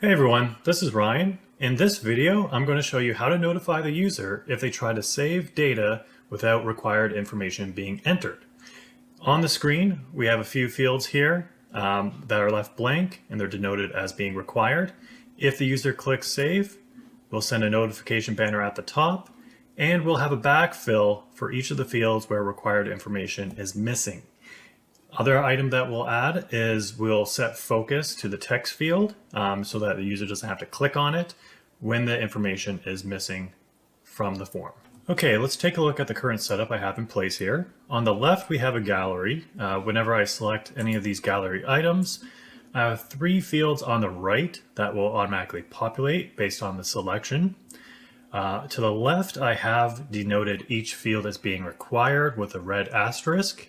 Hey everyone, this is Ryan. In this video, I'm going to show you how to notify the user if they try to save data without required information being entered. On the screen, we have a few fields here that are left blank and they're denoted as being required. If the user clicks save, we'll send a notification banner at the top and we'll have a backfill for each of the fields where required information is missing. Other item that we'll add is we'll set focus to the text field so that the user doesn't have to click on it when the information is missing from the form. Okay, let's take a look at the current setup I have in place here. On the left, we have a gallery. Whenever I select any of these gallery items, I have 3 fields on the right that will automatically populate based on the selection. To the left, I have denoted each field as being required with a red asterisk.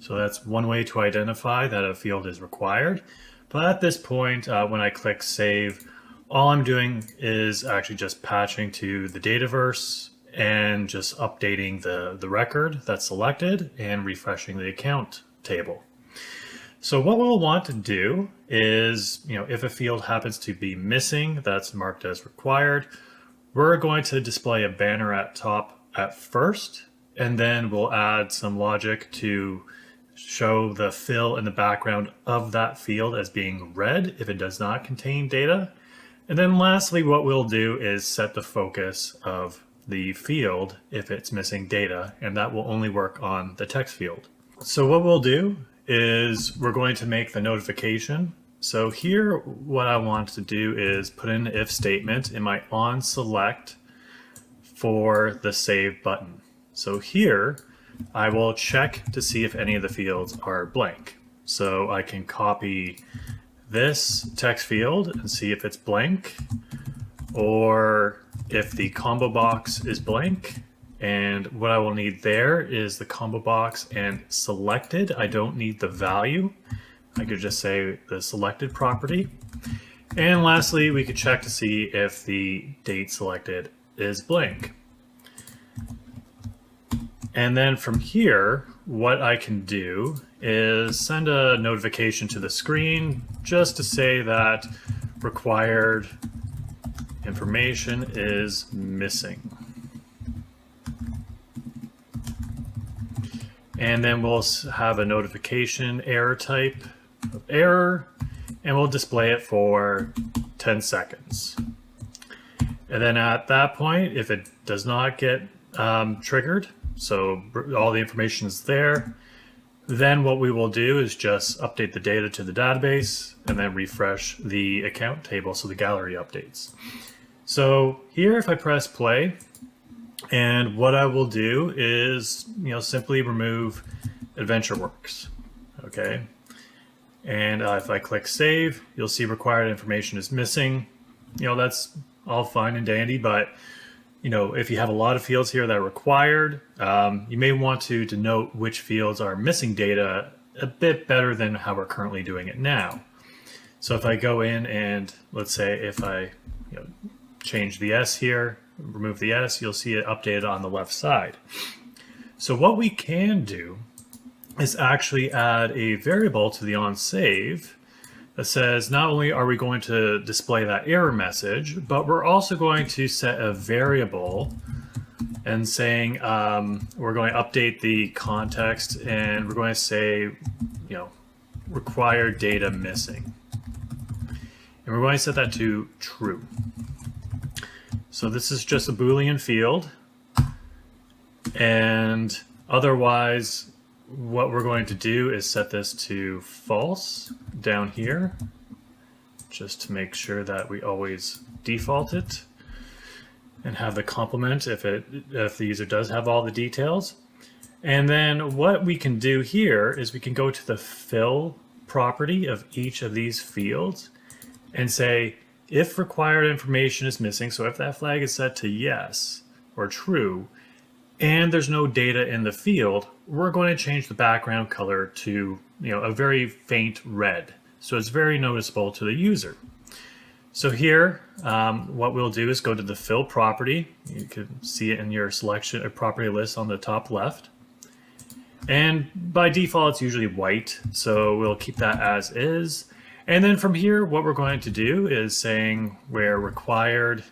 So that's one way to identify that a field is required. But at this point, when I click save, all I'm doing is actually just patching to the Dataverse and just updating the record that's selected and refreshing the account table. So what we'll want to do is, if a field happens to be missing that's marked as required, we're going to display a banner at top at first, and then we'll add some logic to show the fill in the background of that field as being red if it does not contain data. And then lastly, what we'll do is set the focus of the field if it's missing data, and that will only work on the text field. So what we'll do is we're going to make the notification. So here, what I want to do is put in an if statement in my on select for the save button. So here, I will check to see if any of the fields are blank. So I can copy this text field and see if it's blank, or if the combo box is blank. And what I will need there is the combo box and selected. I don't need the value. I could just say the selected property. And lastly, we could check to see if the date selected is blank. And then from here, what I can do is send a notification to the screen just to say that required information is missing. And then we'll have a notification error type of error, and we'll display it for 10 seconds. And then at that point, if it does not get triggered, so all the information is there, then what we will do is just update the data to the database and then refresh the account table so the gallery updates. So here, if I press play, and what I will do is, simply remove AdventureWorks, okay? And if I click save, you'll see required information is missing. That's all fine and dandy, but if you have a lot of fields here that are required, you may want to denote which fields are missing data a bit better than how we're currently doing it now. So if I go in and let's say if I change the S here, remove the S, you'll see it updated on the left side. So what we can do is actually add a variable to the onSave that says not only are we going to display that error message, but we're also going to set a variable and saying we're going to update the context and we're going to say, required data missing. And we're going to set that to true. So this is just a Boolean field. And otherwise, what we're going to do is set this to false down here, just to make sure that we always default it and have the complement if the user does have all the details. And then what we can do here is we can go to the fill property of each of these fields and say, if required information is missing, so if that flag is set to yes or true, and there's no data in the field, we're going to change the background color to a very faint red. So it's very noticeable to the user. So here, what we'll do is go to the fill property. You can see it in your selection or property list on the top left. And by default, it's usually white. So we'll keep that as is. And then from here, what we're going to do is saying where required,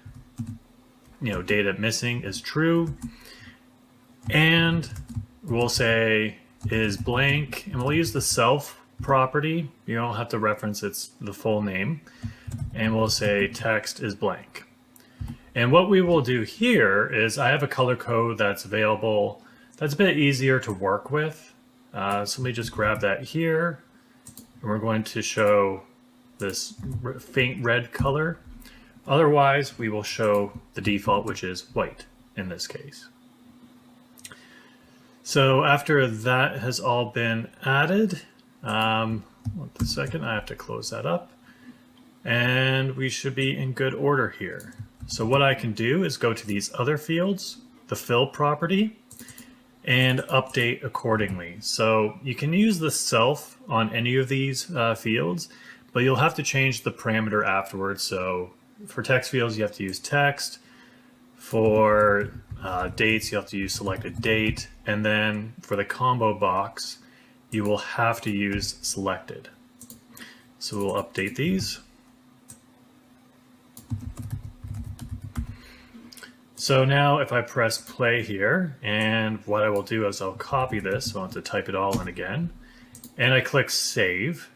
data missing is true. And we'll say is blank, and we'll use the self property. You don't have to reference the full name. And we'll say text is blank. And what we will do here is I have a color code that's available that's a bit easier to work with. So let me just grab that here. And we're going to show this faint red color. Otherwise, we will show the default, which is white in this case. So after that has all been added, one second, I have to close that up. And we should be in good order here. So what I can do is go to these other fields, the fill property, and update accordingly. So you can use the self on any of these fields, but you'll have to change the parameter afterwards. So for text fields, you have to use text. For dates, you have to use selected date. And then for the combo box, you will have to use selected. So we'll update these. So now if I press play here, and what I will do is I'll copy this, so I'll have to type it all in again, and I click save,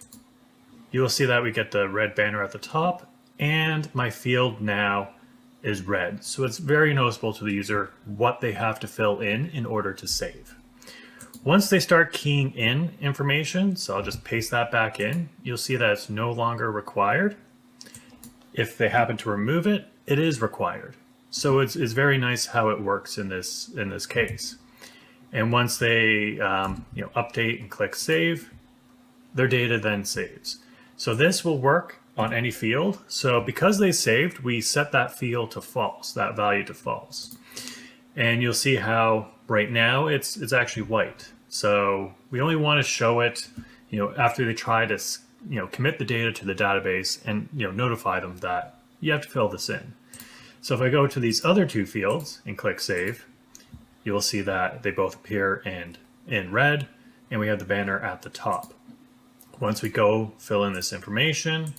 you will see that we get the red banner at the top, and my field now is red. So it's very noticeable to the user what they have to fill in order to save. Once they start keying in information, so I'll just paste that back in, you'll see that it's no longer required. If they happen to remove it, it is required. So it's very nice how it works in this case. And once they update and click save, their data then saves. So this will work on any field. So because they saved, we set that field to false, that value to false. And you'll see how right now it's actually white. So we only want to show it, after they try to commit the data to the database and notify them that you have to fill this in. So if I go to these other two fields and click save, you will see that they both appear in red, and we have the banner at the top. Once we go fill in this information,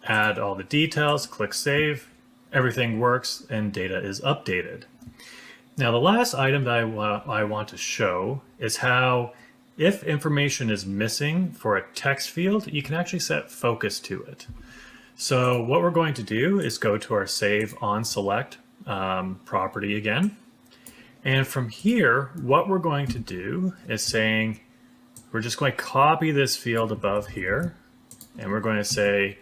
add all the details, click save, everything works and data is updated. Now the last item that I want to show is how if information is missing for a text field, you can actually set focus to it. So what we're going to do is go to our save on select property again. And from here, what we're going to do is saying, we're just going to copy this field above here. And we're going to say,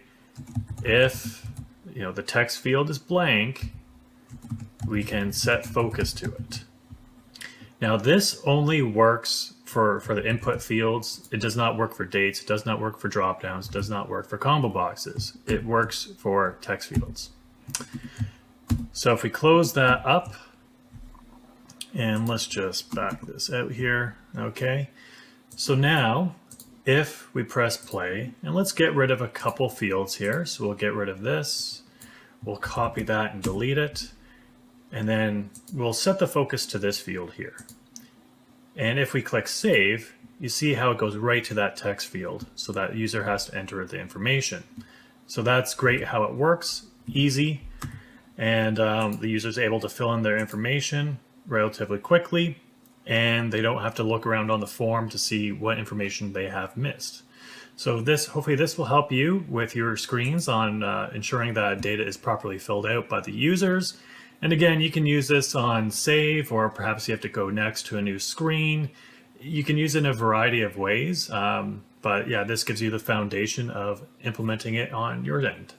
if the text field is blank, we can set focus to it. Now this only works for the input fields. It does not work for dates. It does not work for dropdowns. It does not work for combo boxes. It works for text fields. So if we close that up, and let's just back this out here. Okay. So now if we press play, and let's get rid of a couple fields here. So we'll get rid of this. We'll copy that and delete it. And then we'll set the focus to this field here. And if we click save, you see how it goes right to that text field. So that user has to enter the information. So that's great how it works, easy. And the user is able to fill in their information relatively quickly. And they don't have to look around on the form to see what information they have missed. So hopefully this will help you with your screens on ensuring that data is properly filled out by the users. And again, you can use this on save, or perhaps you have to go next to a new screen. You can use it in a variety of ways, but yeah, this gives you the foundation of implementing it on your end.